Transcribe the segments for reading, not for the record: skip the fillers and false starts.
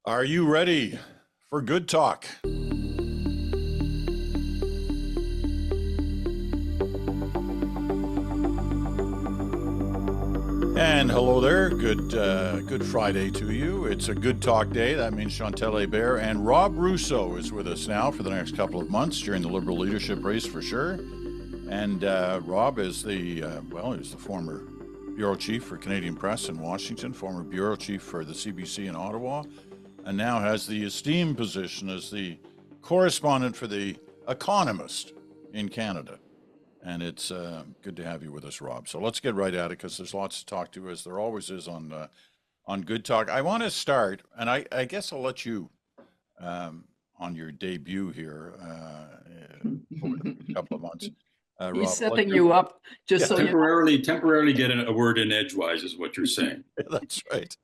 Are you ready for good talk? And hello there. Good Friday to you. It's a good talk day. That means Chantal Hebert and Rob Russo is with us now for the next couple of months during the Liberal leadership race for sure. And Rob is he's the former bureau chief for Canadian Press in Washington, former bureau chief for the CBC in Ottawa, and now has the esteemed position as the correspondent for the Economist in Canada. And it's good to have you with us, Rob. So let's get right at it because there's lots to talk to, as there always is on Good Talk. I want to start, and I guess I'll let you on your debut here over a couple of months. Rob, he's setting you up just so temporarily get a word in edgewise is what you're saying. That's right.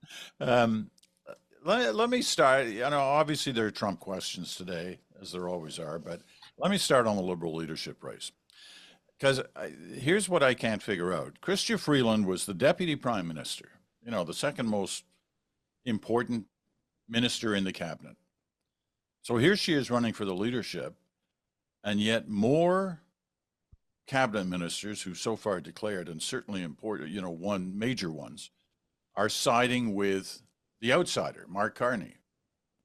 Let me start. Obviously there are Trump questions today, as there always are, but let me start on the Liberal leadership race. Because here's what I can't figure out. Chrystia Freeland was the deputy prime minister, the second most important minister in the cabinet. So here she is running for the leadership, and yet more cabinet ministers who so far declared, and certainly important, major ones, are siding with the outsider, Mark Carney,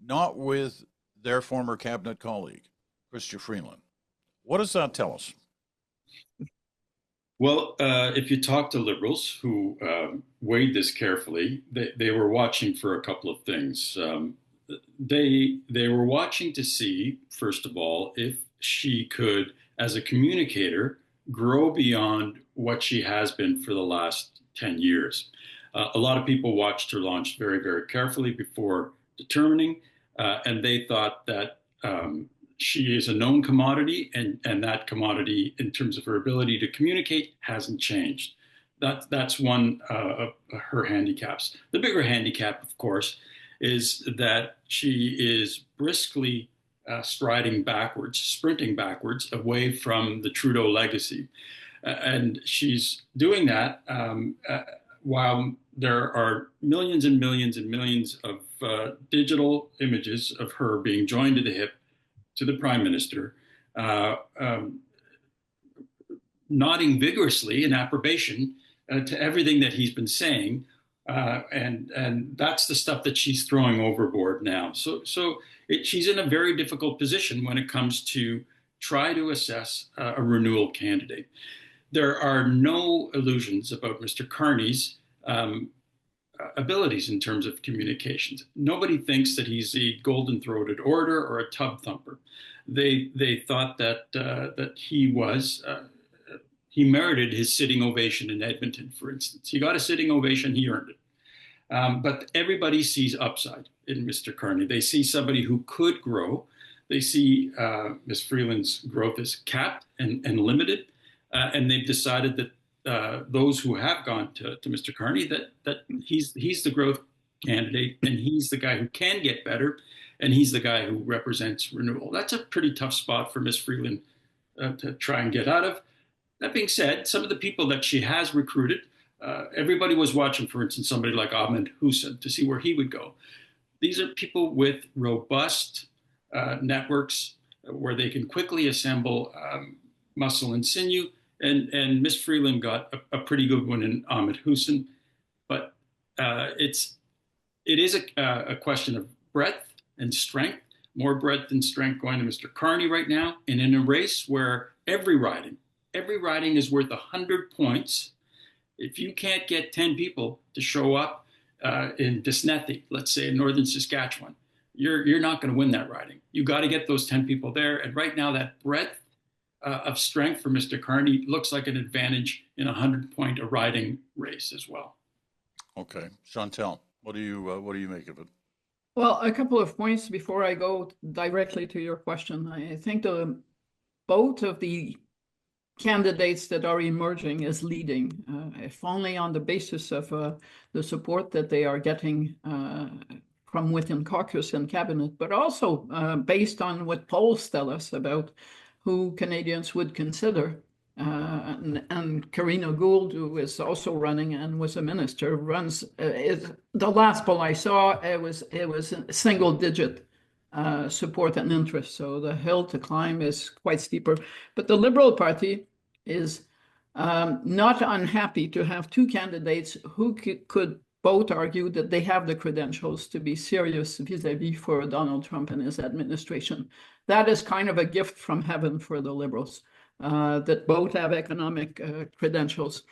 not with their former cabinet colleague, Chrystia Freeland. What does that tell us? Well, if you talk to Liberals who weighed this carefully, they were watching for a couple of things. They were watching to see, first of all, if she could, as a communicator, grow beyond what she has been for the last 10 years. A lot of people watched her launch very, very carefully before determining, and they thought that she is a known commodity, and that commodity, in terms of her ability to communicate, hasn't changed. That's one of her handicaps. The bigger handicap, of course, is that she is briskly sprinting backwards away from the Trudeau legacy. And she's doing that while there are millions and millions and millions of digital images of her being joined to the hip to the prime minister, nodding vigorously in approbation to everything that he's been saying. And that's the stuff that she's throwing overboard now. So she's in a very difficult position when it comes to try to assess a renewal candidate. There are no illusions about Mr. Carney's abilities in terms of communications. Nobody thinks that he's a golden-throated orator or a tub thumper. They thought that he merited his sitting ovation in Edmonton, for instance. He got a sitting ovation, he earned it. But everybody sees upside in Mr. Carney. They see somebody who could grow. They see Ms. Freeland's growth is capped and limited, and they've decided that those who have gone to Mr. Carney, that he's the growth candidate, and he's the guy who can get better, and he's the guy who represents renewal. That's a pretty tough spot for Ms. Freeland to try and get out of. That being said, some of the people that she has recruited, everybody was watching, for instance, somebody like Ahmed Hussein to see where he would go. These are people with robust networks where they can quickly assemble muscle and sinew. And Ms. Freeland got a pretty good one in Ahmed Hussein, but it is a question of breadth and strength, more breadth and strength going to Mr. Carney right now. And in a race where every riding is worth 100 points, if you can't get 10 people to show up in Disnethi, let's say in northern Saskatchewan, you're not going to win that riding. You got to get those 10 people there. And right now, that breadth of strength for Mr. Carney looks like an advantage in a 100-point riding race as well. Okay, Chantal, what do you make of it? Well, a couple of points before I go directly to your question. I think both of the candidates that are emerging as leading, if only on the basis of the support that they are getting from within caucus and cabinet, but also based on what polls tell us about who Canadians would consider and Karina Gould, who is also running and was a minister, runs. The last poll I saw, it was single digit support and interest. So the hill to climb is quite steeper. But the Liberal Party is not unhappy to have two candidates who could both argue that they have the credentials to be serious vis-a-vis for Donald Trump and his administration. That is kind of a gift from heaven for the Liberals, that both have economic credentials.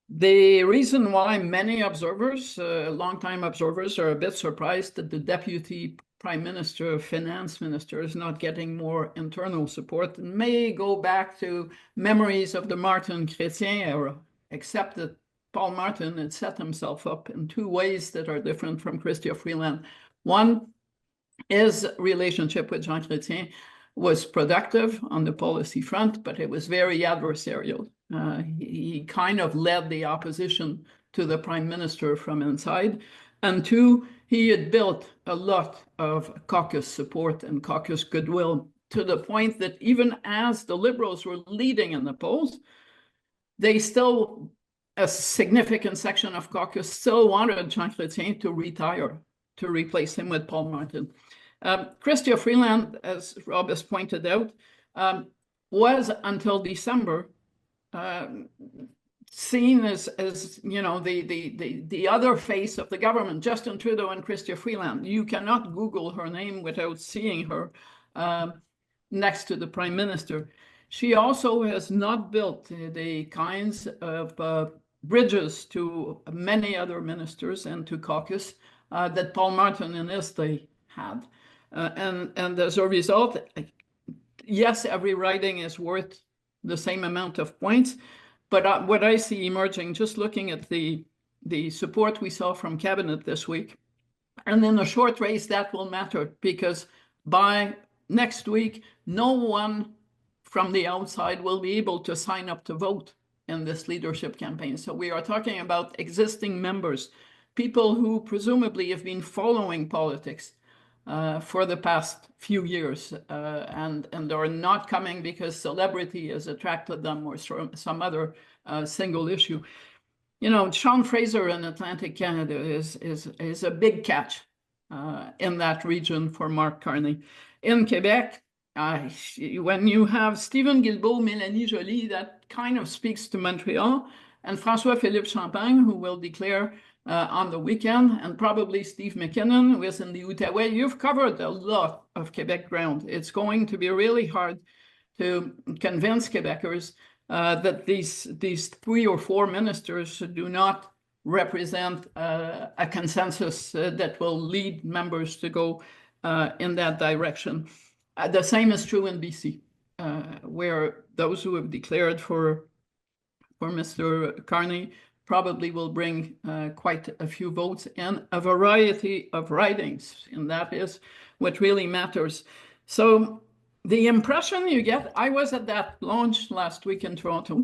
The reason why many observers, longtime observers, are a bit surprised that the deputy prime minister, finance minister, is not getting more internal support may go back to memories of the Martin Chrétien era, except that Paul Martin had set himself up in two ways that are different from Chrystia Freeland. One, his relationship with Jean Chrétien was productive on the policy front, but it was very adversarial. He kind of led the opposition to the prime minister from inside. And two, he had built a lot of caucus support and caucus goodwill to the point that even as the Liberals were leading in the polls, they still, a significant section of caucus still wanted Jean Chrétien to retire, to replace him with Paul Martin. Chrystia Freeland, as Rob has pointed out, was until December seen as you know, the other face of the government. Justin Trudeau and Chrystia Freeland. You cannot Google her name without seeing her next to the prime minister. She also has not built the kinds of bridges to many other ministers and to caucus that Paul Martin in his day had. And as a result, yes, every riding is worth the same amount of points. But what I see emerging, just looking at the support we saw from cabinet this week, and in a short race, that will matter, because by next week, no one from the outside will be able to sign up to vote in this leadership campaign. So we are talking about existing members, people who presumably have been following politics for the past few years, and are not coming because celebrity has attracted them or some other single issue. You know, Sean Fraser in Atlantic Canada is a big catch in that region for Mark Carney. In Quebec, when you have Stephen Guilbeault, Mélanie Joly, that kind of speaks to Montreal, and François-Philippe Champagne, who will declare on the weekend, and probably Steve McKinnon, who is in the Outaouais. You've covered a lot of Quebec ground. It's going to be really hard to convince Quebecers that these 3 or 4 ministers do not represent a consensus that will lead members to go in that direction. The same is true in BC, where those who have declared for Mr. Carney probably will bring quite a few votes and a variety of ridings, and that is what really matters. So the impression you get, I was at that launch last week in Toronto.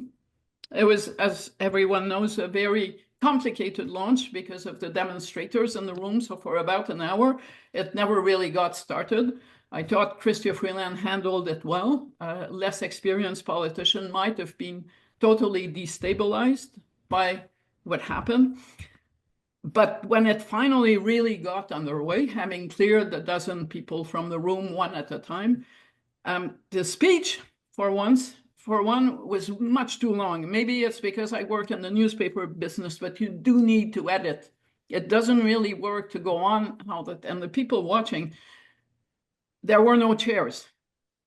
It was, as everyone knows, a very complicated launch because of the demonstrators in the room. So for about an hour, it never really got started. I thought Chrystia Freeland handled it well. Less experienced politician might have been totally destabilized by what happened. But when it finally really got underway, having cleared a dozen people from the room one at a time, the speech, for one, was much too long. Maybe it's because I work in the newspaper business, but you do need to edit. It doesn't really work to go on all that. And the people watching, there were no chairs.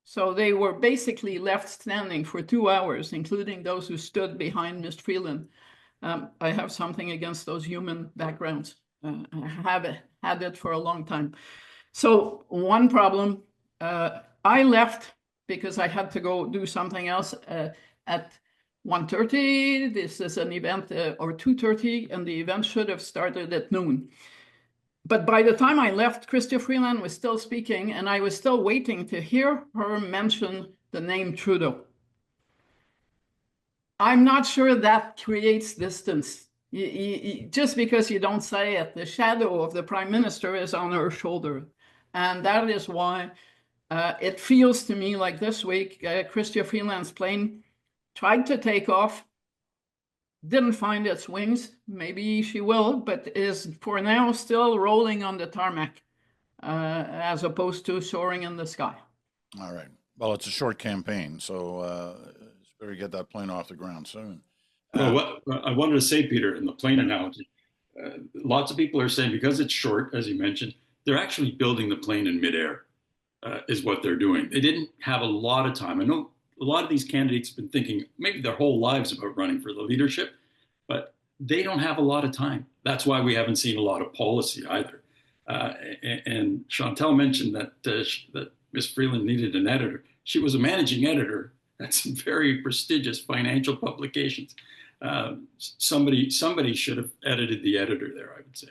So they were basically left standing for 2 hours, including those who stood behind Ms. Freeland. I have something against those human backgrounds. I have had it for a long time. So one problem, I left because I had to go do something else at 1:30. This is an event, or 2:30, and the event should have started at noon. But by the time I left, Chrystia Freeland was still speaking, and I was still waiting to hear her mention the name Trudeau. I'm not sure that creates distance. Just because you don't say it, the shadow of the prime minister is on her shoulder. And that is why it feels to me like this week, Chrystia Freeland's playing tried to take off, didn't find its wings. Maybe she will, but is for now still rolling on the tarmac as opposed to soaring in the sky. All right. Well, it's a short campaign, so it's better get that plane off the ground soon. Well, what I wanted to say, Peter, in the plane analogy, lots of people are saying because it's short, as you mentioned, they're actually building the plane in midair, is what they're doing. They didn't have a lot of time. I know a lot of these candidates have been thinking maybe their whole lives about running for the leadership, but they don't have a lot of time. That's why we haven't seen a lot of policy either. And Chantal mentioned that Ms. Freeland needed an editor. She was a managing editor at some very prestigious financial publications. Somebody should have edited the editor there, I would say.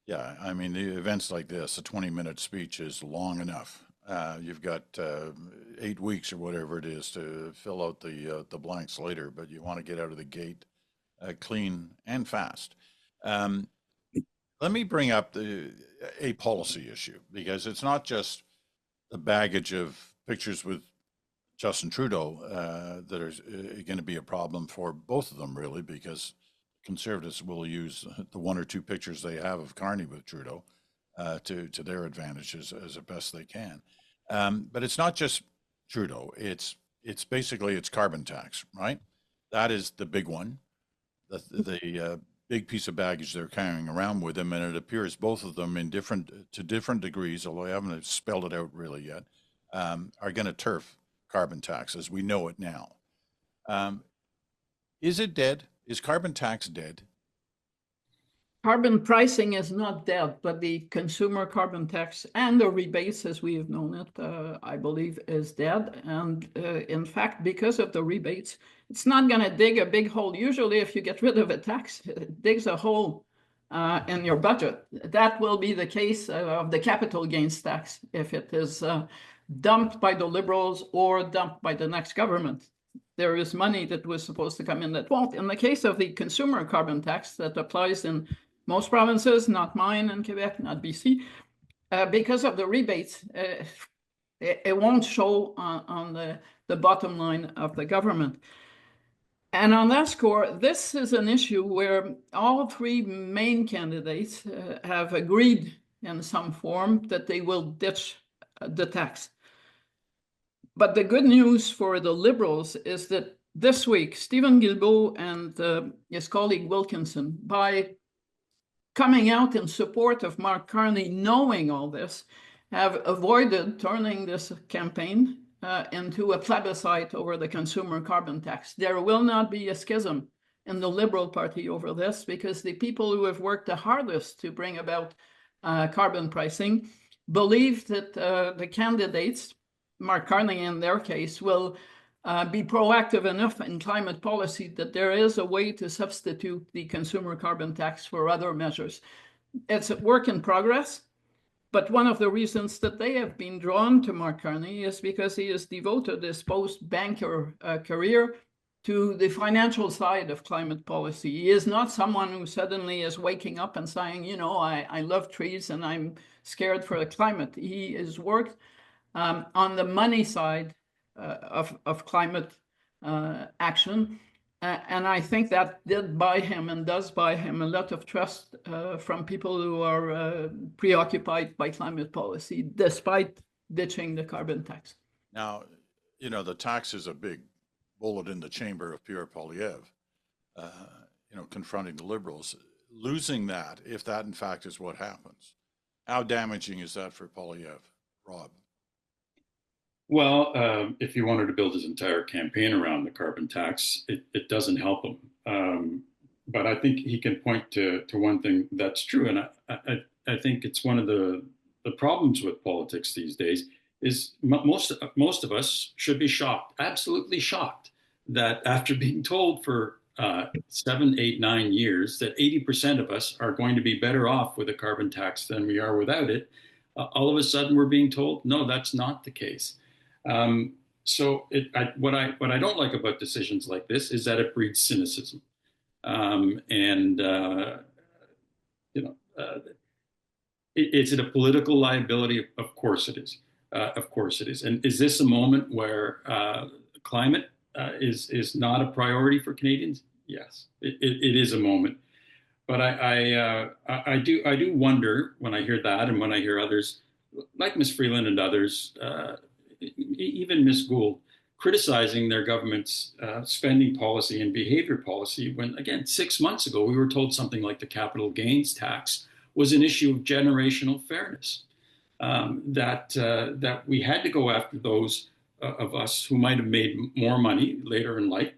Yeah, I mean, the events like this, a 20-minute speech is long enough. You've got 8 weeks or whatever it is to fill out the blanks later, but you want to get out of the gate clean and fast. Let me bring up a policy issue, because it's not just the baggage of pictures with Justin Trudeau that are going to be a problem for both of them, really, because Conservatives will use the 1 or 2 pictures they have of Carney with Trudeau to their advantage as best they can. But it's not just Trudeau. It's basically it's carbon tax, right? That is the big one, the big piece of baggage they're carrying around with them, and it appears both of them to different degrees, although I haven't spelled it out really yet, are going to turf carbon tax as we know it now. Is it dead? Is carbon tax dead? Carbon pricing is not dead, but the consumer carbon tax and the rebates, as we have known it, I believe, is dead. And in fact, because of the rebates, it's not going to dig a big hole. Usually, if you get rid of a tax, it digs a hole in your budget. That will be the case of the capital gains tax if it is dumped by the Liberals or dumped by the next government. There is money that was supposed to come in that won't. In the case of the consumer carbon tax that applies in most provinces, not mine in Quebec, not BC, because of the rebates, it won't show on the bottom line of the government. And on that score, this is an issue where all 3 main candidates have agreed in some form that they will ditch the tax. But the good news for the Liberals is that this week, Stephen Guilbeault and his colleague Wilkinson, by coming out in support of Mark Carney, knowing all this, have avoided turning this campaign into a plebiscite over the consumer carbon tax. There will not be a schism in the Liberal Party over this, because the people who have worked the hardest to bring about carbon pricing believe that the candidates, Mark Carney in their case, will be proactive enough in climate policy that there is a way to substitute the consumer carbon tax for other measures. It's a work in progress, but one of the reasons that they have been drawn to Mark Carney is because he has devoted his post-banker career to the financial side of climate policy. He is not someone who suddenly is waking up and saying, you know, I love trees and I'm scared for the climate. He has worked on the money side of climate action. And I think that did buy him and does buy him a lot of trust from people who are preoccupied by climate policy, despite ditching the carbon tax. Now, you know, the tax is a big bullet in the chamber of Pierre Poilievre, confronting the Liberals. Losing that, if that in fact is what happens, how damaging is that for Poilievre, Rob? Well, if he wanted to build his entire campaign around the carbon tax, it doesn't help him. But I think he can point to one thing that's true. And I think it's one of the problems with politics these days is most of us should be shocked, absolutely shocked, that after being told for 7, 8, 9 years that 80% of us are going to be better off with a carbon tax than we are without it, all of a sudden we're being told, no, that's not the case. So what I don't like about decisions like this is that it breeds cynicism. Is it a political liability? Of course it is. Of course it is. And is this a moment where climate is not a priority for Canadians? Yes, it is a moment. But I do wonder when I hear that, and when I hear others like Ms. Freeland and others, even Ms. Gould, criticizing their government's spending policy and behavior policy, when again 6 months ago we were told something like the capital gains tax was an issue of generational fairness, that we had to go after those of us who might have made more money later in life,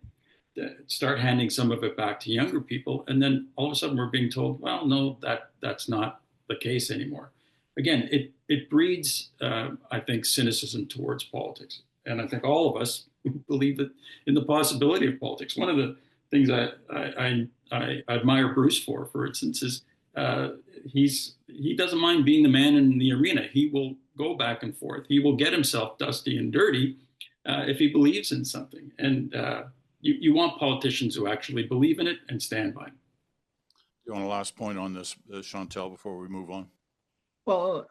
start handing some of it back to younger people, and then all of a sudden we're being told, well, no, that's not the case anymore. Again, it breeds, I think, cynicism towards politics, and I think all of us believe that in the possibility of politics. One of the things I admire Bruce for instance, is he doesn't mind being the man in the arena. He will go back and forth. He will get himself dusty and dirty if he believes in something, and you want politicians who actually believe in it and stand by it. You want a last point on this, Chantal, before we move on? Well,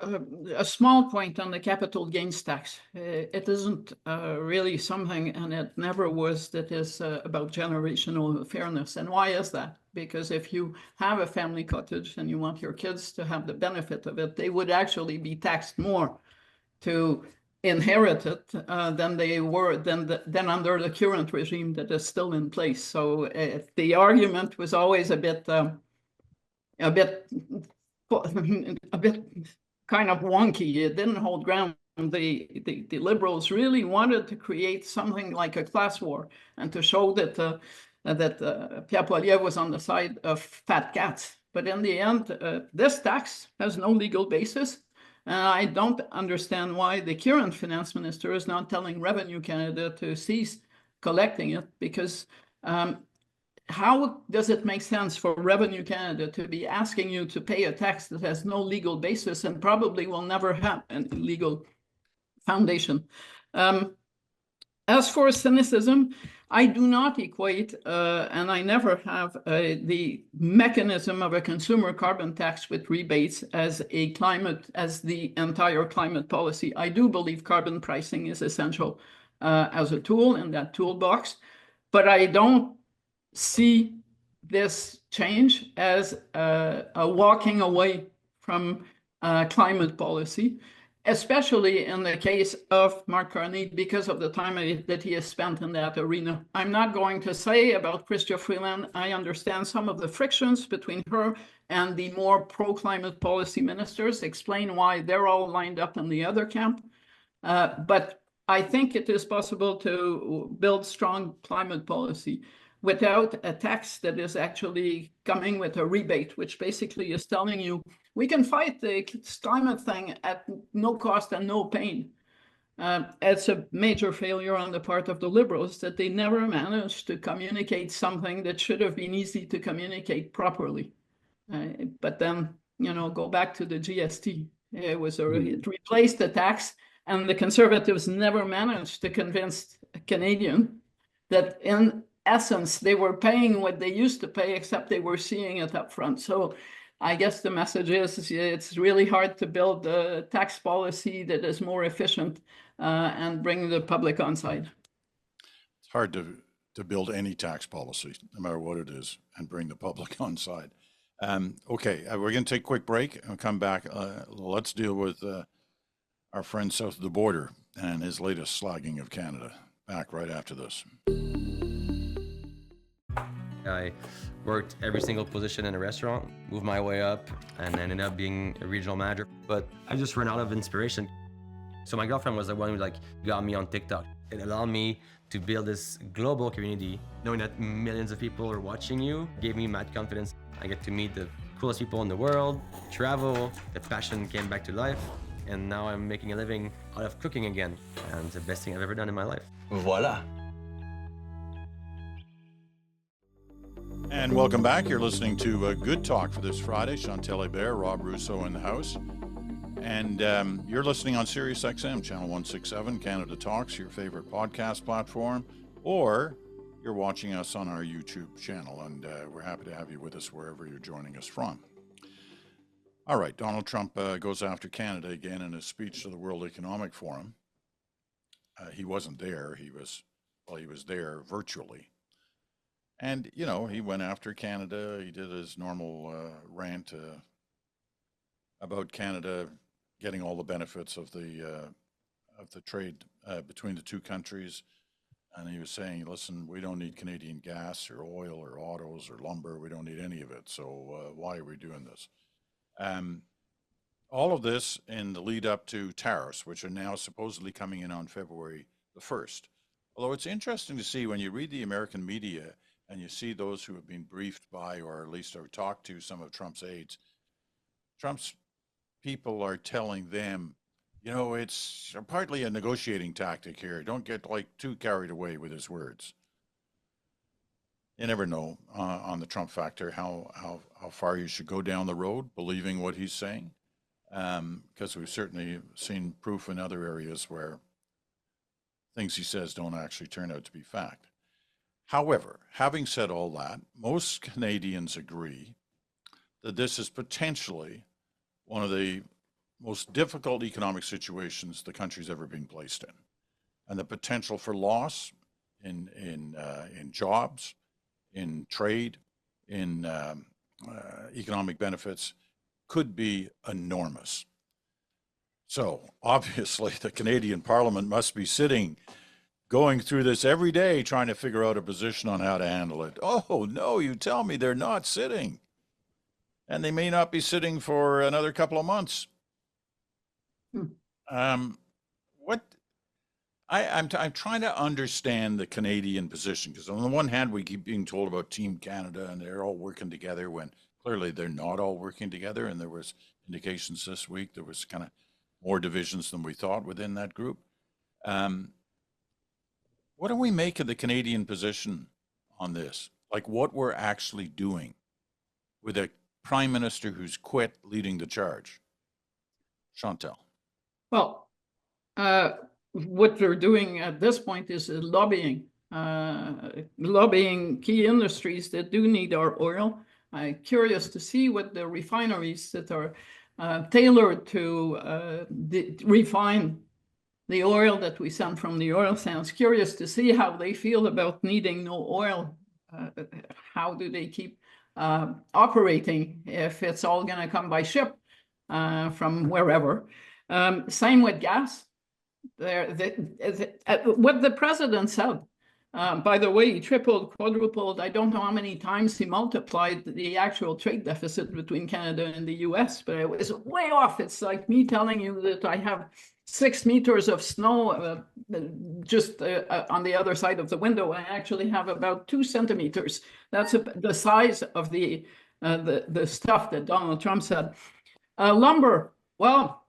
a small point on the capital gains tax. It isn't really something, and it never was, that is about generational fairness. And why is that? Because if you have a family cottage and you want your kids to have the benefit of it, they would actually be taxed more to inherit it than they were than under the current regime that is still in place. So the argument was always a bit kind of wonky. It didn't hold ground. The Liberals really wanted to create something like a class war and to show that Pierre Poilievre was on the side of fat cats. But in the end, this tax has no legal basis. And I don't understand why the current finance minister is not telling Revenue Canada to cease collecting it, because how does it make sense for Revenue Canada to be asking you to pay a tax that has no legal basis and probably will never have a legal foundation? As for cynicism, I do not equate, and I never have, the mechanism of a consumer carbon tax with rebates as the entire climate policy. I do believe carbon pricing is essential as a tool in that toolbox, but I don't see this change as a walking away from climate policy, especially in the case of Mark Carney, because of the time that he has spent in that arena. I'm not going to say about Chrystia Freeland. I understand some of the frictions between her and the more pro-climate policy ministers, explain why they're all lined up in the other camp. But I think it is possible to build strong climate policy without a tax that is actually coming with a rebate, which basically is telling you, we can fight the climate thing at no cost and no pain. It's a major failure on the part of the Liberals that they never managed to communicate something that should have been easy to communicate properly. But then, go back to the GST. It replaced the tax, and the Conservatives never managed to convince a Canadian that in essence, they were paying what they used to pay, except they were seeing it up front. So I guess the message is it's really hard to build a tax policy that is more efficient and bring the public on side. It's hard to build any tax policy, no matter what it is, and bring the public on side. Okay, we're going to take a quick break and come back. Let's deal with our friend south of the border and his latest slagging of Canada. Back right after this. I worked every single position in a restaurant, moved my way up, and ended up being a regional manager. But I just ran out of inspiration. So my girlfriend was the one who got me on TikTok. It allowed me to build this global community, knowing that millions of people are watching you, gave me mad confidence. I get to meet the coolest people in the world, travel, the passion came back to life, and now I'm making a living out of cooking again. And it's the best thing I've ever done in my life. Voila. And welcome back. You're listening to Good Talk for this Friday. Chantal Hebert, Rob Russo in the house. And you're listening on Sirius XM, Channel 167, Canada Talks, your favorite podcast platform, or you're watching us on our YouTube channel. And we're happy to have you with us wherever you're joining us from. All right, Donald Trump goes after Canada again in his speech to the World Economic Forum. He wasn't there. He was while he was there virtually. And, you know, he went after Canada. He did his normal rant about Canada getting all the benefits of the trade between the two countries. And he was saying, listen, we don't need Canadian gas or oil or autos or lumber. We don't need any of it. So why are we doing this? All of this in the lead up to tariffs, which are now supposedly coming in on February the 1st. Although it's interesting to see when you read the American media and you see those who have been briefed by, or at least have talked to some of Trump's aides, Trump's people are telling them, you know, it's partly a negotiating tactic here. Don't get like too carried away with his words. You never know on the Trump factor how far you should go down the road believing what he's saying, because we've certainly seen proof in other areas where things he says don't actually turn out to be fact. However, having said all that, most Canadians agree that this is potentially one of the most difficult economic situations the country's ever been placed in, and the potential for loss in jobs, in trade, in economic benefits could be enormous. So obviously the Canadian Parliament must be going through this every day, trying to figure out a position on how to handle it. Oh, no, you tell me they're not sitting. And they may not be sitting for another couple of months. I'm trying to understand the Canadian position, because on the one hand, we keep being told about Team Canada and they're all working together when clearly they're not all working together. And there was indications this week there was kind of more divisions than we thought within that group. What do we make of the Canadian position on this? Like what we're actually doing with a prime minister who's quit leading the charge? Chantal. Well, what they're doing at this point is lobbying key industries that do need our oil. I'm curious to see what the refineries that are tailored to refine the oil that we send from the oil sands. Curious to see how they feel about needing no oil. How do they keep operating if it's all going to come by ship from wherever? Same with gas. What the president said, by the way, he tripled, quadrupled, I don't know how many times he multiplied the actual trade deficit between Canada and the US, but it was way off. It's like me telling you that I have 6 meters of snow just on the other side of the window. I actually have about 2 centimeters. That's the size of the stuff that Donald Trump said. Lumber, well,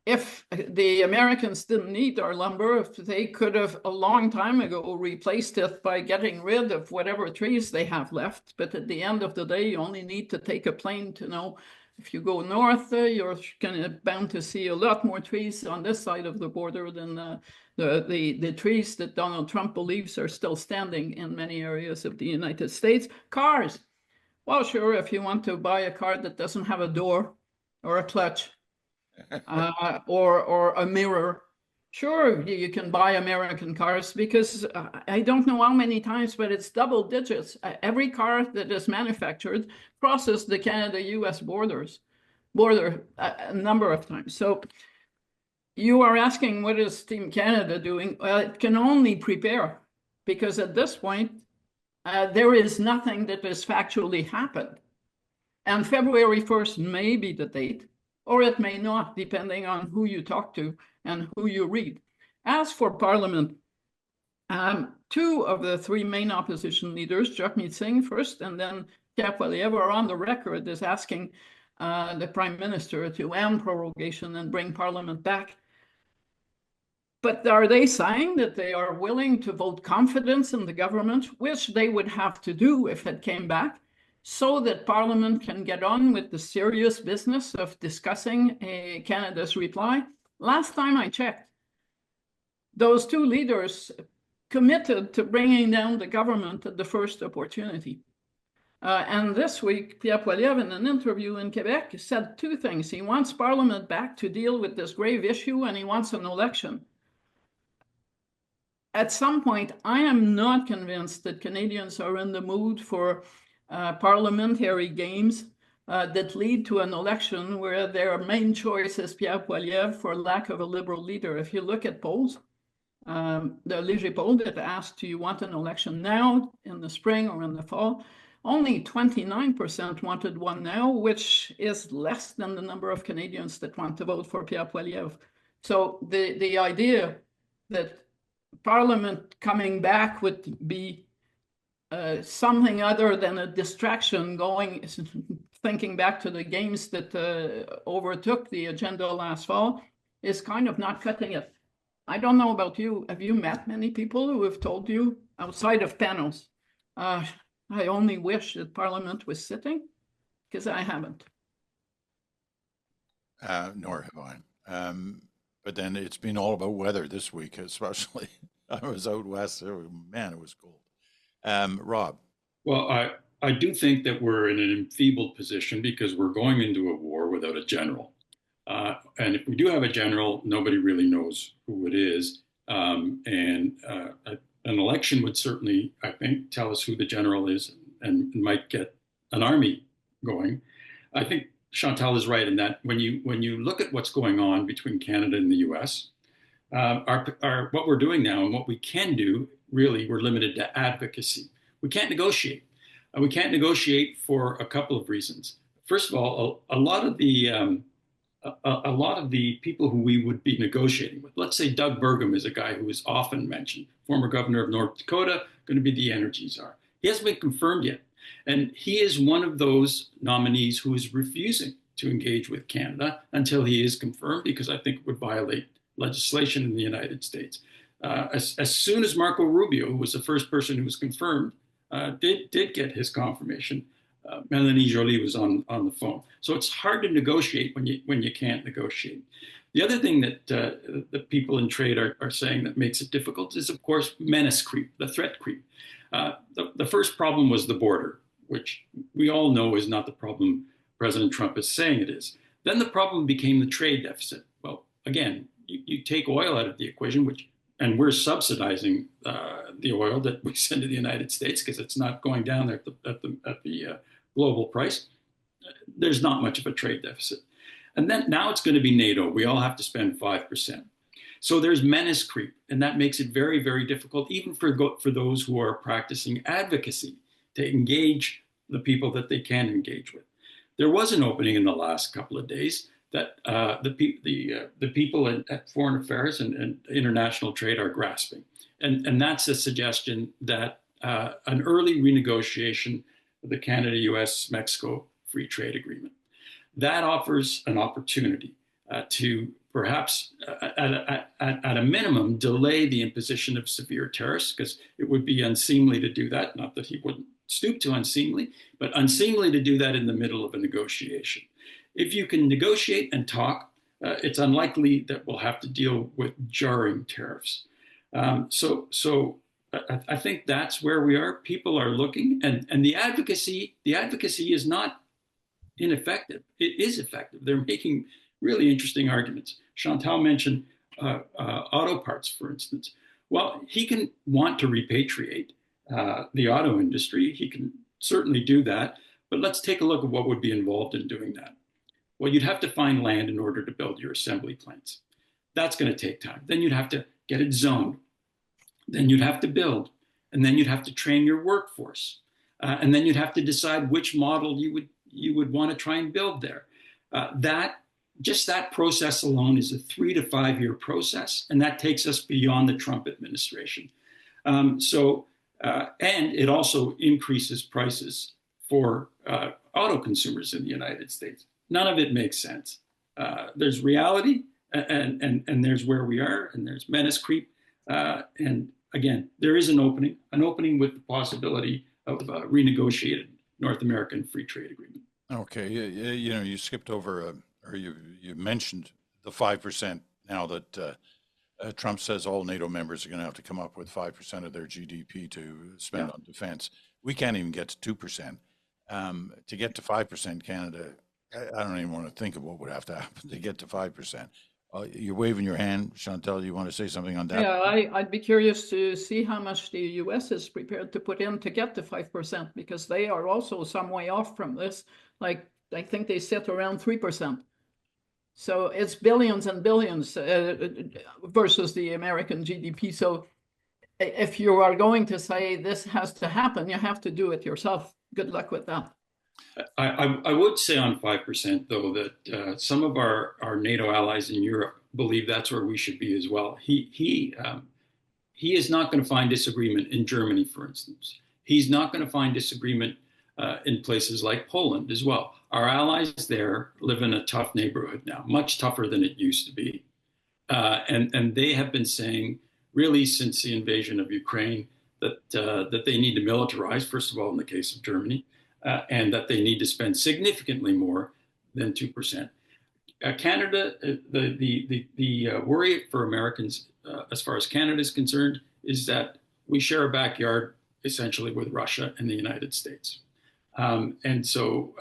if the Americans didn't need our lumber, if they could have a long time ago replaced it by getting rid of whatever trees they have left. But at the end of the day, you only need to take a plane to know if you go north, you're bound to see a lot more trees on this side of the border than the trees that Donald Trump believes are still standing in many areas of the United States. Cars. Well, sure, if you want to buy a car that doesn't have a door or a clutch, or a mirror, sure, you can buy American cars, because I don't know how many times, but it's double digits. Every car that is manufactured crosses the Canada-US border a number of times. So you are asking, what is Team Canada doing? Well, it can only prepare, because at this point, there is nothing that has factually happened. And February 1st may be the date, or it may not, depending on who you talk to and who you read. As for Parliament, 2 of the 3 main opposition leaders, Jagmeet Singh first, and then Chrystia Freeland, are on the record as asking the Prime Minister to end prorogation and bring Parliament back. But are they saying that they are willing to vote confidence in the government, which they would have to do if it came back, so that Parliament can get on with the serious business of discussing Canada's reply? Last time I checked, those 2 leaders committed to bringing down the government at the first opportunity. And this week, Pierre Poilievre, in an interview in Quebec, said 2 things. He wants Parliament back to deal with this grave issue, and he wants an election. at some point, I am not convinced that Canadians are in the mood for parliamentary games that lead to an election where their main choice is Pierre Poilievre for lack of a Liberal leader. If you look at polls, the Léger poll that asked, do you want an election now, in the spring or in the fall? Only 29% wanted one now, which is less than the number of Canadians that want to vote for Pierre Poilievre. So the idea that Parliament coming back would be something other than a distraction, thinking back to the games that overtook the agenda last fall, is kind of not cutting it. I don't know about you. Have you met many people who have told you, outside of panels, I only wish that Parliament was sitting? Because I haven't. Nor have I. But then it's been all about weather this week, especially. I was out west. Man, it was cold. Rob. Well, I do think that we're in an enfeebled position because we're going into a war without a general. And if we do have a general, nobody really knows who it is. An election would certainly, I think, tell us who the general is and might get an army going. I think Chantal is right in that when you look at what's going on between Canada and the US, what we're doing now and what we can do, really, we're limited to advocacy. We can't negotiate. We can't negotiate for a couple of reasons. First of all, a lot of the people who we would be negotiating with, let's say Doug Burgum is a guy who is often mentioned, former governor of North Dakota, going to be the energy czar. He hasn't been confirmed yet. And he is one of those nominees who is refusing to engage with Canada until he is confirmed, because I think it would violate legislation in the United States. As soon as Marco Rubio, who was the first person who was confirmed, did get his confirmation, Melanie Joly was on the phone. So it's hard to negotiate when you can't negotiate. The other thing that the people in trade are saying that makes it difficult is, of course, menace creep, the threat creep. The first problem was the border, which we all know is not the problem President Trump is saying it is. Then the problem became the trade deficit. Well, again, you take oil out of the equation, and we're subsidizing the oil that we send to the United States because it's not going down there at the global price. There's not much of a trade deficit. And then now it's going to be NATO. We all have to spend 5%. So there's menace creep, and that makes it very, very difficult, even for those who are practicing advocacy, to engage the people that they can engage with. There was an opening in the last couple of days that the people at Foreign Affairs and International Trade are grasping. And that's a suggestion that an early renegotiation of the Canada-US-Mexico Free Trade Agreement. That offers an opportunity to perhaps, at a minimum, delay the imposition of severe tariffs, because it would be unseemly to do that. Not that he wouldn't stoop to unseemly, but unseemly to do that in the middle of a negotiation. If you can negotiate and talk, it's unlikely that we'll have to deal with jarring tariffs. So I think that's where we are. People are looking, and the advocacy is not ineffective. It is effective. They're making really interesting arguments. Chantal mentioned auto parts, for instance. Well, he can want to repatriate the auto industry. He can certainly do that. But let's take a look at what would be involved in doing that. Well, you'd have to find land in order to build your assembly plants. That's going to take time. Then you'd have to get it zoned. Then you'd have to build. And then you'd have to train your workforce. And then you'd have to decide which model you would want to try and build there. Just that process alone is a 3 to 5 year process, and that takes us beyond the Trump administration. And it also increases prices for auto consumers in the United States. None of it makes sense. There's reality, and there's where we are, and there's menace creep. And again, there is an opening with the possibility of a renegotiated North American Free Trade Agreement. Okay, you skipped over, or you mentioned the 5% now that Trump says all NATO members are going to have to come up with 5% of their GDP to spend on defense. We can't even get to 2%. To get to 5%, Canada, I don't even want to think of what would have to happen to get to 5%. You're waving your hand, Chantal. You want to say something on that? Yeah, I'd be curious to see how much the US is prepared to put in to get to 5%, because they are also some way off from this. Like, I think they sit around 3%. So it's billions and billions versus the American GDP. So if you are going to say this has to happen, you have to do it yourself. Good luck with that. I would say on 5%, though, that some of our NATO allies in Europe believe that's where we should be as well. He is not going to find disagreement in Germany, for instance. He's not going to find disagreement in places like Poland as well. Our allies there live in a tough neighborhood now, much tougher than it used to be. And they have been saying, really, since the invasion of Ukraine, that they need to militarize, first of all, in the case of Germany, and that they need to spend significantly more than 2%. Canada, the worry for Americans, as far as Canada is concerned, is that we share a backyard essentially with Russia and the United States. And so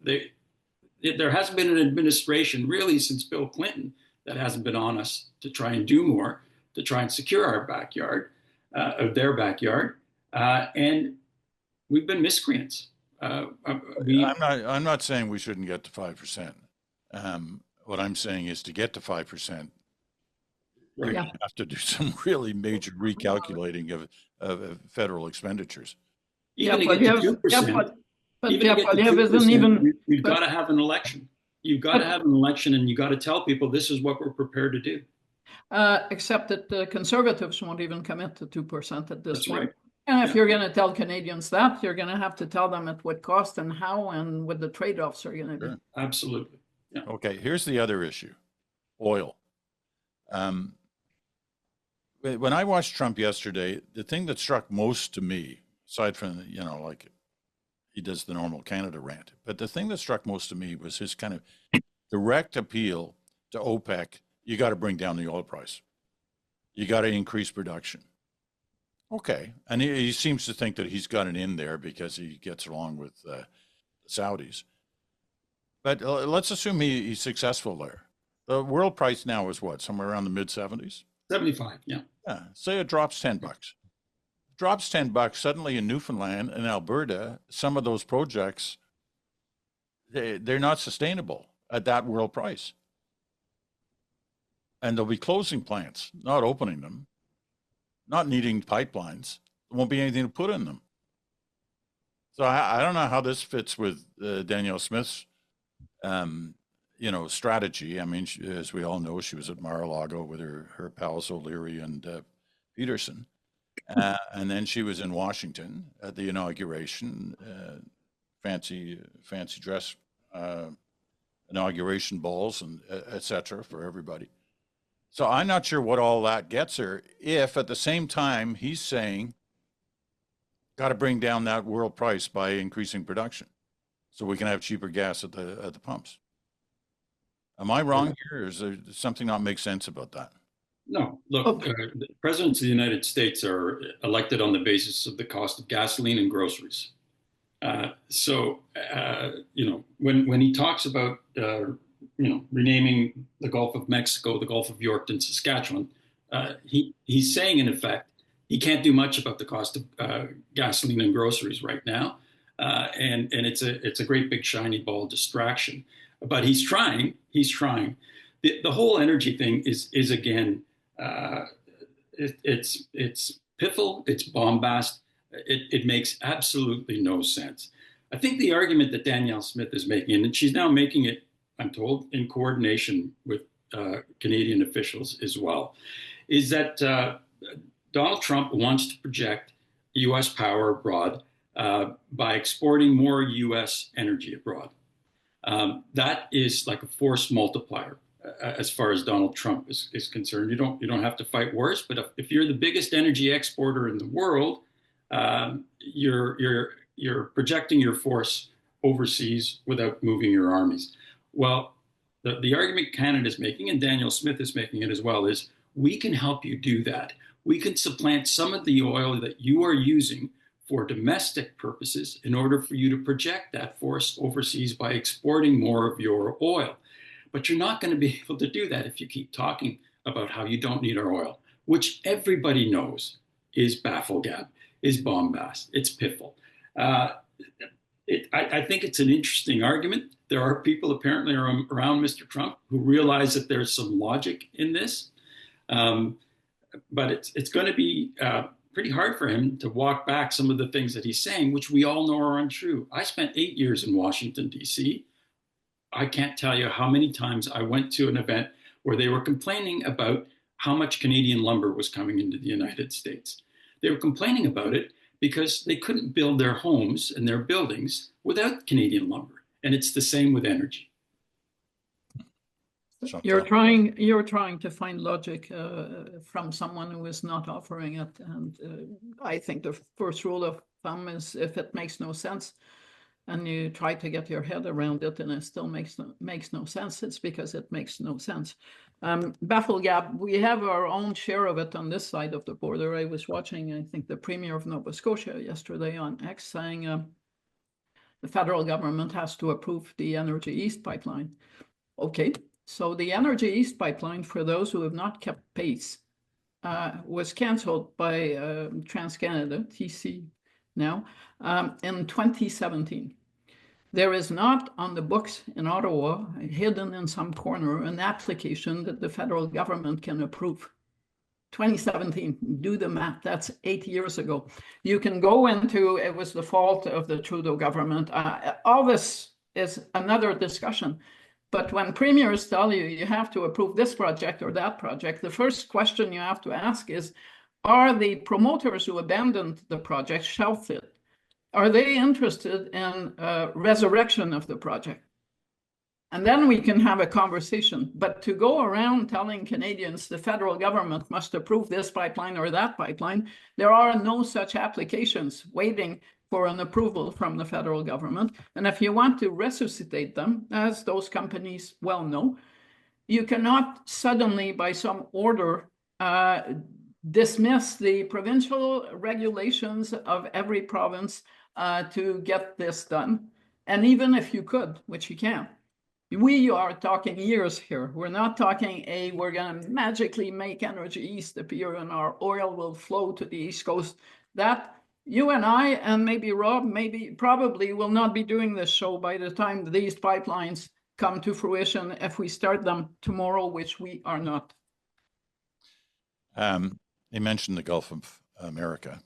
there hasn't been an administration really since Bill Clinton that hasn't been on us to try and do more, to try and secure our backyard, their backyard. And we've been miscreants. I'm not saying we shouldn't get to 5%. What I'm saying is to get to 5%, you're going to have to do some really major recalculating of federal expenditures. Even to get to 2%, you've got to have an election. You've got to have an election, and you've got to tell people this is what we're prepared to do. Except that the Conservatives won't even commit to 2% at this point. Right. And if you're going to tell Canadians that, you're going to have to tell them at what cost and how and what the trade-offs are going to be. Sure. Absolutely. Yeah. Okay, here's the other issue, oil. When I watched Trump yesterday, the thing that struck most to me, aside from, like he does the normal Canada rant, but the thing that struck most to me was his kind of direct appeal to OPEC. You got to bring down the oil price. You got to increase production. Okay. And he seems to think that he's got it in there because he gets along with the Saudis. But let's assume he's successful there. The world price now is what? Somewhere around the mid 70s? 75, yeah. Yeah. Say it drops $10. Drops $10, suddenly in Newfoundland and Alberta, some of those projects, they're not sustainable at that world price. And they'll be closing plants, not opening them, not needing pipelines. There won't be anything to put in them. So I don't know how this fits with Danielle Smith's, strategy. I mean, as we all know, she was at Mar-a-Lago with her pals O'Leary and Peterson. And then she was in Washington at the inauguration, fancy dress, inauguration balls and et cetera for everybody. So I'm not sure what all that gets her if at the same time he's saying, got to bring down that world price by increasing production so we can have cheaper gas at the pumps. Am I wrong here, or is there something not make sense about that? No, look, the presidents of the United States are elected on the basis of the cost of gasoline and groceries. So when he talks about, renaming the Gulf of Mexico, the Gulf of Yorkton, Saskatchewan, he's saying, in effect, he can't do much about the cost of gasoline and groceries right now. And it's a great big shiny ball distraction. But he's trying. The whole energy thing is again, it's piffle, it's bombast. It makes absolutely no sense. I think the argument that Danielle Smith is making, and she's now making it, I'm told, in coordination with Canadian officials as well, is that Donald Trump wants to project U.S. power abroad by exporting more U.S. energy abroad. That is like a force multiplier as far as Donald Trump is concerned. You don't have to fight wars, but if you're the biggest energy exporter in the world, you're projecting your force overseas without moving your armies. Well, the argument Canada is making, and Danielle Smith is making it as well, is we can help you do that. We can supplant some of the oil that you are using for domestic purposes in order for you to project that force overseas by exporting more of your oil. But you're not going to be able to do that if you keep talking about how you don't need our oil, which everybody knows is bafflegab, is bombast, it's piffle. I think it's an interesting argument. There are people apparently around Mr. Trump who realize that there's some logic in this, but it's going to be pretty hard for him to walk back some of the things that he's saying, which we all know are untrue. I spent 8 years in Washington, D.C. I can't tell you how many times I went to an event where they were complaining about how much Canadian lumber was coming into the United States. They were complaining about it because they couldn't build their homes and their buildings without Canadian lumber. And it's the same with energy. You're trying to find logic from someone who is not offering it. And I think the first rule of thumb is if it makes no sense and you try to get your head around it and it still makes no sense, it's because it makes no sense. Bafflegab, we have our own share of it on this side of the border. I was watching, I think, the Premier of Nova Scotia yesterday on X saying the federal government has to approve the Energy East pipeline. Okay, so the Energy East pipeline, for those who have not kept pace, was cancelled by TransCanada, TC now, in 2017. There is not on the books in Ottawa, hidden in some corner, an application that the federal government can approve. 2017, do the math, that's 8 years ago. You can go into, it was the fault of the Trudeau government. All this is another discussion. But when premiers tell you you have to approve this project or that project, the first question you have to ask is, are the promoters who abandoned the project shelved it? Are they interested in resurrection of the project? And then we can have a conversation. But to go around telling Canadians the federal government must approve this pipeline or that pipeline, there are no such applications waiting for an approval from the federal government. And if you want to resuscitate them, as those companies well know, you cannot suddenly, by some order, dismiss the provincial regulations of every province to get this done. And even if you could, which you can't, we are talking years here. We're not talking, we're going to magically make Energy East appear and our oil will flow to the East Coast. That you and I, and maybe Rob, probably will not be doing this show by the time these pipelines come to fruition if we start them tomorrow, which we are not. They mentioned the Gulf of America,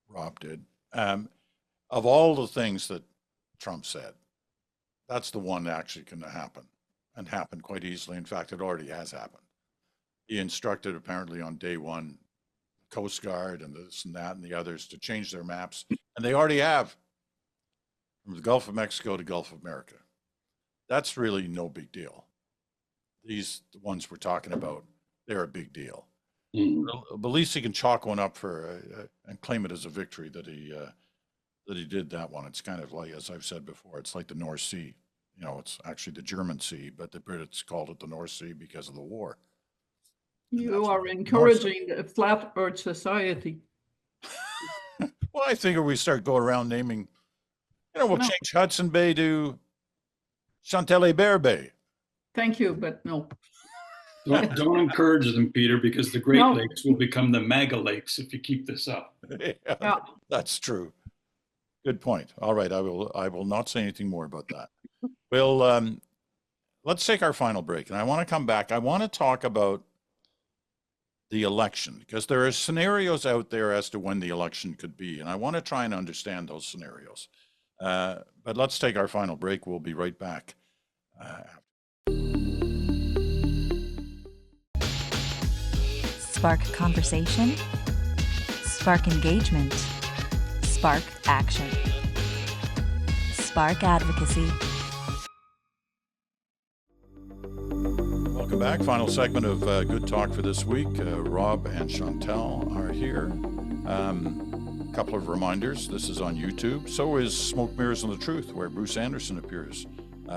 Rob did. Of all the things that Trump said, that's the one actually going to happen, and happen quite easily. In fact, it already has happened. He instructed apparently on day one, Coast Guard and this and that and the others to change their maps, and they already have, from the Gulf of Mexico to Gulf of America. That's really no big deal. These the ones we're talking about, they're a big deal. But at least he can chalk one up for and claim it as a victory that he did that one. It's kind of like, as I've said before, it's like the North Sea. You know, it's actually the German Sea, but the Brits called it the North Sea because of the war. You are encouraging a flat Earth society. Well, I think if we start going around naming, we'll change Hudson Bay to Chantal Hebert Bay. Thank you, but no. Don't encourage them, Peter, because the Great Lakes will become the mega lakes if you keep this up. Yeah. That's true. Good point. All right, I will not say anything more about that. Well, let's take our final break, and I want to come back. I want to talk about the election, because there are scenarios out there as to when the election could be, and I want to try and understand those scenarios. But let's take our final break. We'll be right back. Spark conversation, spark engagement, spark action, spark advocacy. Welcome back. Final segment of Good Talk for this week. Rob and Chantal are here. A couple of reminders. This is on YouTube. So is Smoke, Mirrors, and the Truth, where Bruce Anderson appears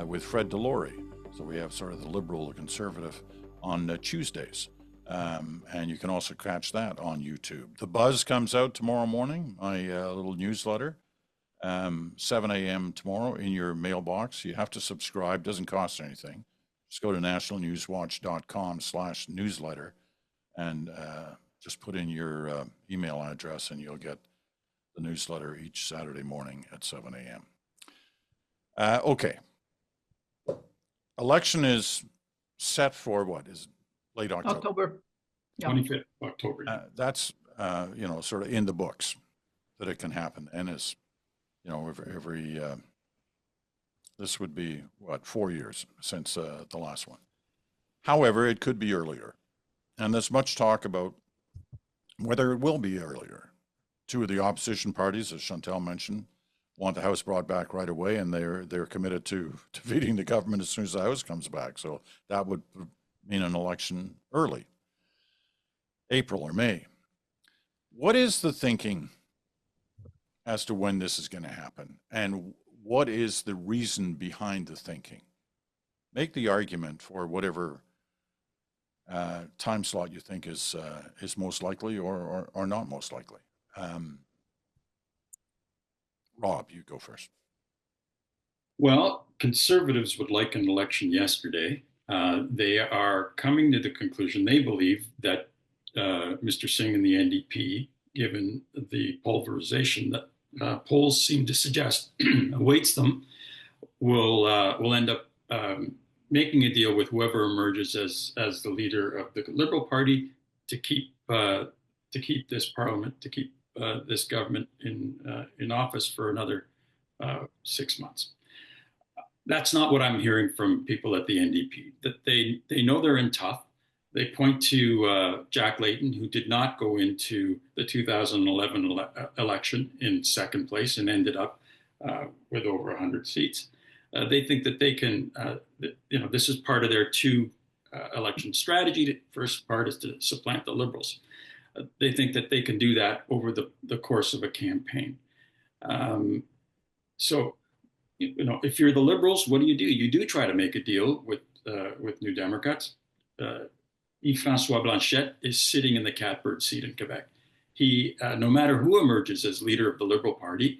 with Fred Delory. So we have sort of the liberal, the conservative on Tuesdays. And you can also catch that on YouTube. The Buzz comes out tomorrow morning, my little newsletter, 7 a.m. tomorrow in your mailbox. You have to subscribe. Doesn't cost anything. just go to nationalnewswatch.com/newsletter and just put in your email address and you'll get the newsletter each Saturday morning at 7 a.m. Okay. Election is set for what? Is it late October? October. Yeah. 25th of October. That's, sort of in the books that it can happen. And it's, every this would be, 4 years since the last one. However, it could be earlier. And there's much talk about whether it will be earlier. Two of the opposition parties, as Chantal mentioned, want the House brought back right away, and they're committed to defeating the government as soon as the House comes back. So that would mean an election early, April or May. What is the thinking as to when this is going to happen, and what is the reason behind the thinking? Make the argument for whatever time slot you think is most likely or not most likely. Rob, you go first. Well, Conservatives would like an election yesterday. They are coming to the conclusion, they believe, that Mr. Singh and the NDP, given the pulverization that polls seem to suggest awaits them, will end up making a deal with whoever emerges as the leader of the Liberal Party to keep this Parliament, to keep this government in office for another 6 months. That's not what I'm hearing from people at the NDP. That they know they're in tough. They point to Jack Layton, who did not go into the 2011 election in second place and ended up with over 100 seats. They think that they can, this is part of their two-election strategy. The first part is to supplant the Liberals. They think that they can do that over the course of a campaign. So, if you're the Liberals, what do? You do try to make a deal with New Democrats. Yves-François Blanchet is sitting in the catbird seat in Quebec. He, no matter who emerges as leader of the Liberal Party,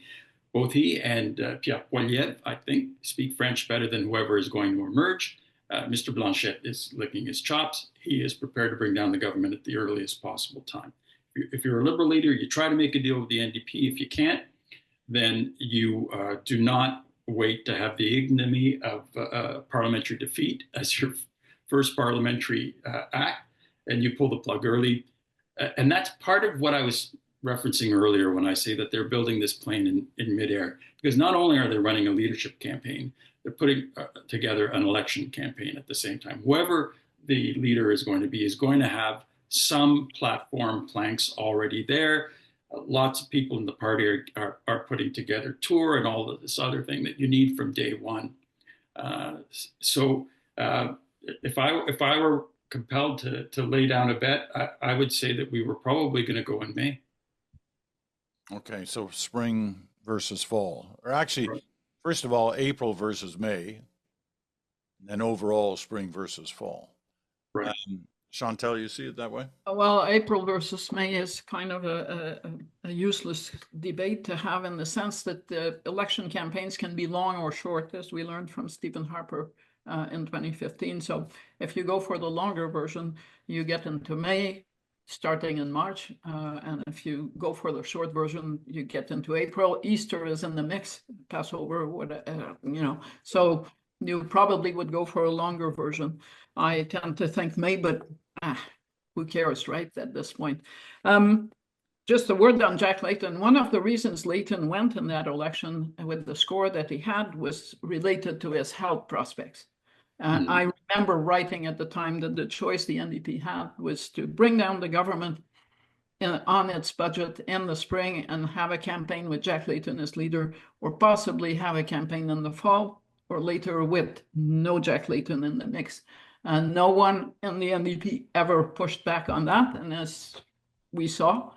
both he and Pierre Poilievre, I think, speak French better than whoever is going to emerge. Mr. Blanchet is licking his chops. He is prepared to bring down the government at the earliest possible time. If you're a Liberal leader, you try to make a deal with the NDP. If you can't, then you do not wait to have the ignominy of parliamentary defeat as your first parliamentary act, and you pull the plug early. And that's part of what I was referencing earlier when I say that they're building this plane in midair, because not only are they running a leadership campaign, they're putting together an election campaign at the same time. Whoever the leader is going to be is going to have some platform planks already there. Lots of people in the party are putting together tour and all of this other thing that you need from day one. So if I were compelled to lay down a bet, I would say that we were probably going to go in May. Okay, so spring versus fall, or actually, Right. First of all, April versus May, and overall spring versus fall. Right. Chantal, you see it that way? Well, April versus May is kind of a useless debate to have, in the sense that the election campaigns can be long or short, as we learned from Stephen Harper in 2015. So if you go for the longer version, you get into May, starting in March. And if you go for the short version, you get into April. Easter is in the mix, Passover, so you probably would go for a longer version. I tend to think May, but who cares, right, at this point? Just a word on Jack Layton. One of the reasons Layton went in that election with the score that he had was related to his health prospects. I remember writing at the time that the choice the NDP had was to bring down the government on its budget in the spring and have a campaign with Jack Layton as leader, or possibly have a campaign in the fall or later with no Jack Layton in the mix. And no one in the NDP ever pushed back on that. And as we saw,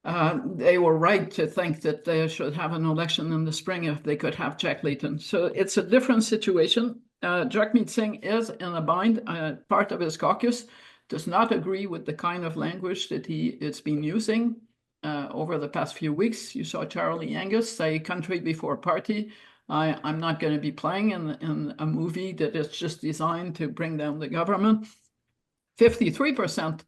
they were right to think that they should have an election in the spring if they could have Jack Layton. So it's a different situation. Jagmeet Singh is in a bind. Part of his caucus does not agree with the kind of language that it's been using over the past few weeks. You saw Charlie Angus say country before party. I'm not going to be playing in a movie that is just designed to bring down the government. 53%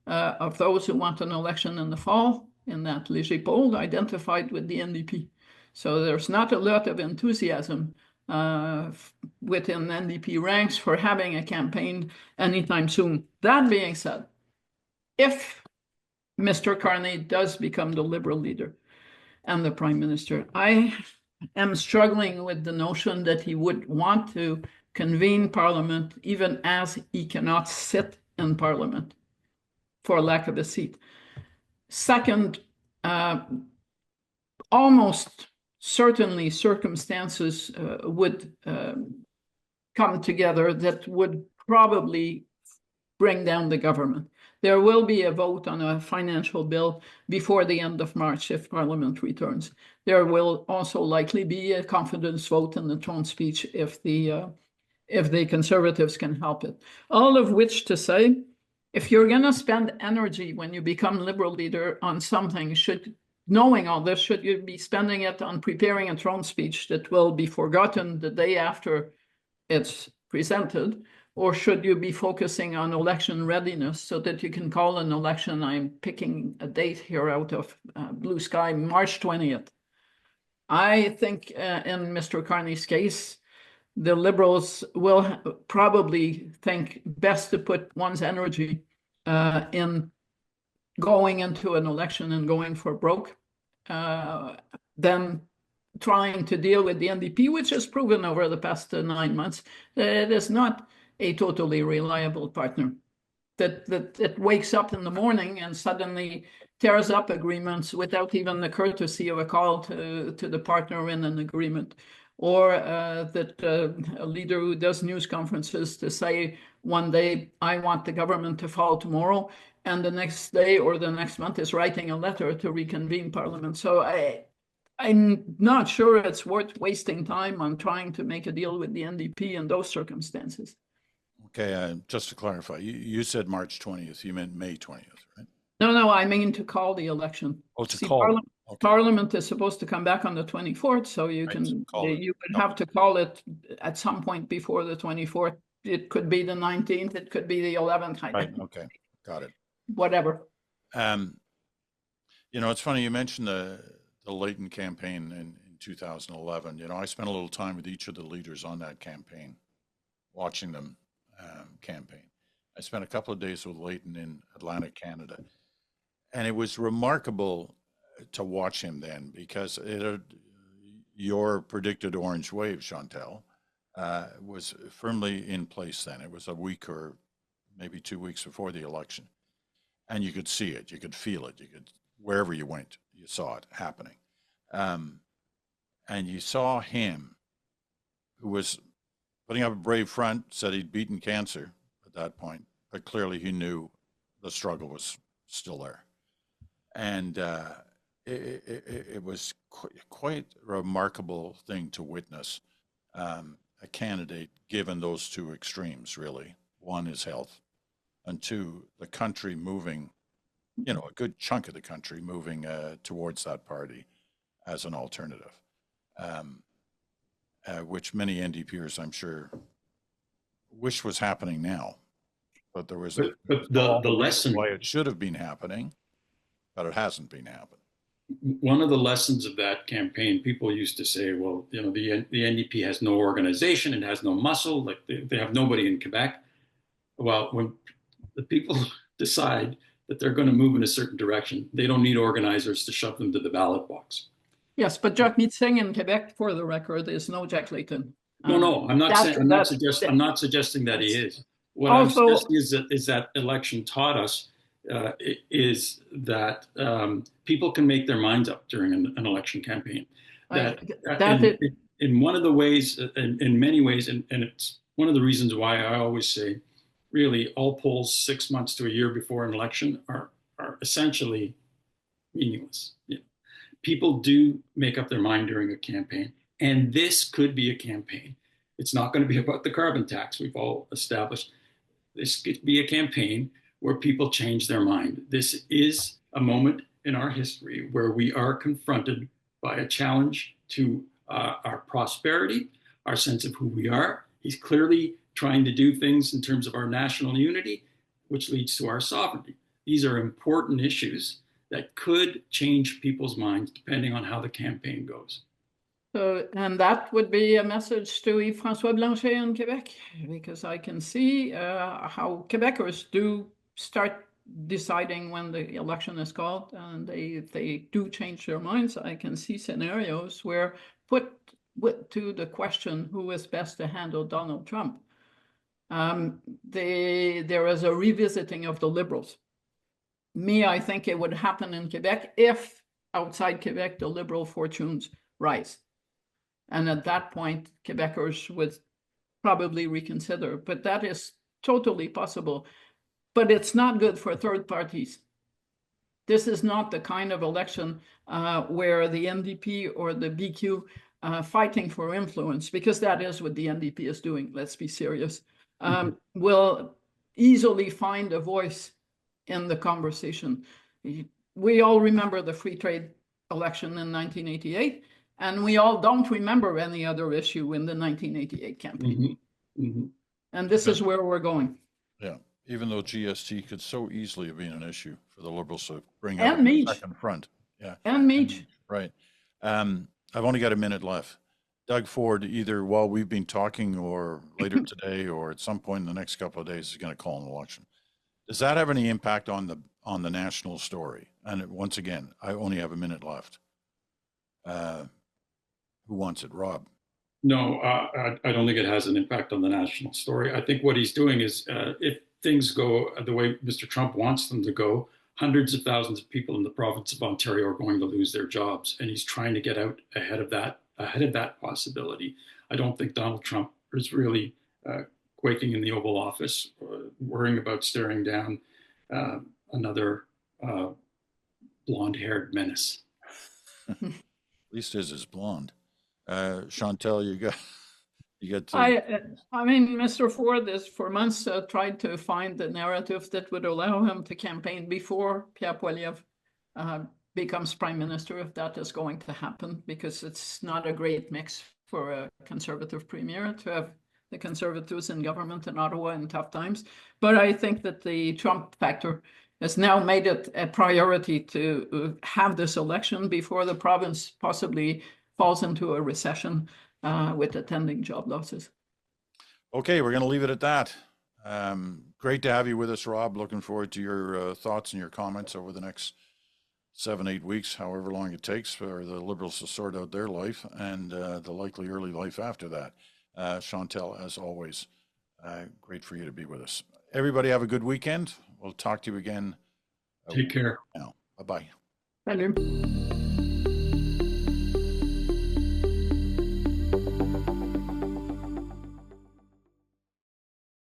of those who want an election in the fall in that Léger poll identified with the NDP. So there's not a lot of enthusiasm within NDP ranks for having a campaign anytime soon. That being said, if Mr. Carney does become the Liberal leader and the Prime Minister, I am struggling with the notion that he would want to convene Parliament even as he cannot sit in Parliament for lack of a seat. Second, almost certainly circumstances would come together that would probably bring down the government. There will be a vote on a financial bill before the end of March if Parliament returns. There will also likely be a confidence vote in the Trump speech if the Conservatives can help it. All of which to say, if you're going to spend energy when you become Liberal leader on something, knowing all this, should you be spending it on preparing a Trump speech that will be forgotten the day after it's presented? Or should you be focusing on election readiness so that you can call an election? I'm picking a date here out of blue sky, March 20th. I think in Mr. Carney's case, the Liberals will probably think best to put one's energy in going into an election and going for broke than trying to deal with the NDP, which has proven over the past 9 months that it is not a totally reliable partner. That it wakes up in the morning and suddenly tears up agreements without even the courtesy of a call to the partner in an agreement. Or that a leader who does news conferences to say one day, I want the government to fall tomorrow, and the next day or the next month is writing a letter to reconvene Parliament. So I'm not sure it's worth wasting time on trying to make a deal with the NDP in those circumstances. Okay, just to clarify, you said March 20th, you meant May 20th, right? No, I mean to call the election. Oh, to call. Okay. Parliament is supposed to come back on the 24th, so you would have to call it at some point before the 24th. It could be the 19th, it could be the 11th. Right, okay, got it. Whatever. It's funny, you mentioned the Layton campaign in 2011. I spent a little time with each of the leaders on that campaign, watching them campaign. I spent a couple of days with Layton in Atlantic, Canada, and it was remarkable to watch him then, because your predicted orange wave, Chantal, was firmly in place then. It was a week or maybe 2 weeks before the election, and you could see it, you could feel it, wherever you went, you saw it happening. And you saw him, who was putting up a brave front, said he'd beaten cancer at that point, but clearly he knew the struggle was still there. And it was quite a remarkable thing to witness, a candidate given those two extremes, really. One is health, and two, the country moving, a good chunk of the country moving towards that party as an alternative, which many NDPers, I'm sure, wish was happening now. But there was the lesson why it should have been happening, but it hasn't been happening. One of the lessons of that campaign, people used to say, well, the NDP has no organization, it has no muscle, like they have nobody in Quebec. Well, when the people decide that they're going to move in a certain direction, they don't need organizers to shove them to the ballot box. Yes, but Jacques Singh in Quebec, for the record, is no Jack Layton. No, I'm not suggesting that he is. What I'm suggesting is that election taught us is that people can make their minds up during an election campaign. In one of the ways, in many ways, and it's one of the reasons why I always say, really, all polls 6 months to a year before an election are essentially meaningless. People do make up their mind during a campaign, and this could be a campaign. It's not going to be about the carbon tax, we've all established. This could be a campaign where people change their mind. This is a moment in our history where we are confronted by a challenge to our prosperity, our sense of who we are. He's clearly trying to do things in terms of our national unity, which leads to our sovereignty. These are important issues that could change people's minds depending on how the campaign goes. So, and that would be a message to Yves-François Blanchet in Quebec, because I can see how Quebecers do start deciding when the election is called, and they do change their minds. I can see scenarios where put to the question who is best to handle Donald Trump, there is a revisiting of the Liberals. I think it would happen in Quebec if outside Quebec the Liberal fortunes rise. And at that point, Quebecers would probably reconsider, but that is totally possible. But it's not good for third parties. This is not the kind of election where the NDP or the BQ fighting for influence, because that is what the NDP is doing, let's be serious, will easily find a voice in the conversation. We all remember the free trade election in 1988. And we all don't remember any other issue in the 1988 campaign. And this is where we're going. Yeah, even though GST could so easily have been an issue for the Liberals to bring up in the second front. Yeah. And Meach. Right. I've only got a minute left. Doug Ford, either while we've been talking or later today or at some point in the next couple of days, is going to call an election. Does that have any impact on the national story? And once again, I only have a minute left. Who wants it, Rob? No, I don't think it has an impact on the national story. I think what he's doing is, if things go the way Mr. Trump wants them to go, hundreds of thousands of people in the province of Ontario are going to lose their jobs, and he's trying to get out ahead of that possibility. I don't think Donald Trump is really quaking in the Oval Office, worrying about staring down another blonde-haired menace. At least his is blonde. Chantal, you got to... I mean, Mr. Ford has for months tried to find the narrative that would allow him to campaign before Pierre Poilievre becomes prime minister, if that is going to happen, because it's not a great mix for a conservative premier to have the Conservatives in government in Ottawa in tough times. But I think that the Trump factor has now made it a priority to have this election before the province possibly falls into a recession with attending job losses. Okay, we're going to leave it at that. Great to have you with us, Rob. Looking forward to your thoughts and your comments over the next 7-8 weeks, however long it takes for the Liberals to sort out their life and the likely early life after that. Chantal, as always, great for you to be with us. Everybody have a good weekend. We'll talk to you again. Take care. Now, bye-bye. Salut.